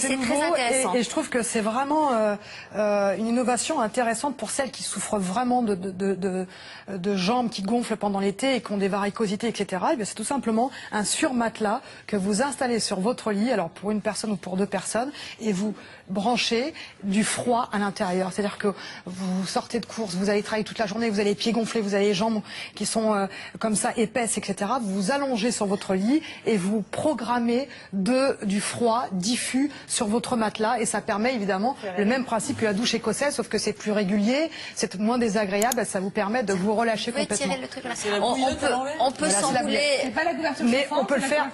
c'est nouveau très intéressant. et je trouve que c'est vraiment une innovation intéressante pour celles qui souffrent vraiment de jambes qui gonflent pendant l'été et qui ont des varicosités, etc. Et bien c'est tout simplement un surmatelas que vous installez sur votre lit, alors pour une personne ou pour deux personnes, et vous branchez du froid à l'intérieur. C'est-à-dire que vous sortez de course, vous allez travailler toute la journée, vous avez les pieds gonflés, vous avez les jambes qui sont comme ça épaisses, etc. Vous vous allongez sur votre lit et vous programmez du froid diffus sur votre matelas, et ça permet évidemment le même principe que la douche écossaise, sauf que c'est plus régulier, c'est moins désagréable, ça vous permet de vous relâcher complètement. Tirer le truc là. On peut s'enrouler. C'est pas la couverture Mais chauffante, on peut le faire,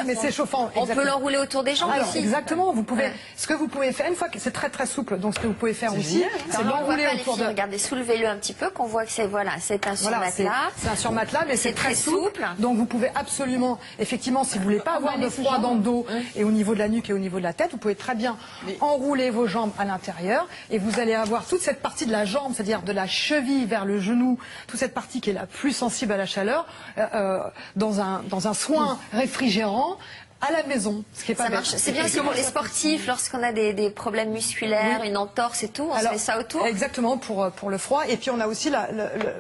mais c'est chauffant. On peut l'enrouler autour des jambes Alors, aussi. exactement, vous pouvez. Ce que vous pouvez faire une fois que c'est très très souple, donc ce que vous pouvez faire aussi, c'est Alors là, on voit l'enrouler pas les autour filles, de. regardez, soulevez-le un petit peu, qu'on voit que c'est c'est un Voilà, surmatelas. c'est un surmatelas, mais c'est très souple. souple. Donc vous pouvez absolument, effectivement, si vous voulez pas avoir de froid dans le dos et au niveau de la nuque et au niveau de la tête, vous pouvez très bien enrouler vos jambes à l'intérieur et vous allez avoir toute cette partie de la jambe, c'est-à-dire de la cheville vers le genou, toute cette partie qui est la plus sensible à la chaleur, dans un soin réfrigérant à la maison, ce qui est pas Ça marche. C'est bien aussi pour les sportifs, lorsqu'on a des problèmes musculaires, une entorse et tout, on se met ça autour. Exactement, pour le froid. Et puis on a aussi,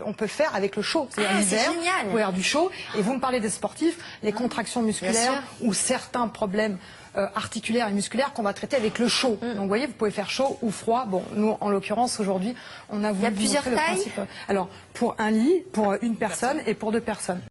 on peut le faire avec le chaud. C'est-à-dire l'hiver, génial. vous pouvez avoir du chaud. Et vous me parlez des sportifs, les contractions musculaires ou certains problèmes articulaires et musculaires qu'on va traiter avec le chaud. Donc vous voyez, vous pouvez faire chaud ou froid. Bon, nous, en l'occurrence, aujourd'hui, on a voulu Il y a plusieurs montrer le tailles. principe. Alors, pour un lit, pour une personne et pour deux personnes.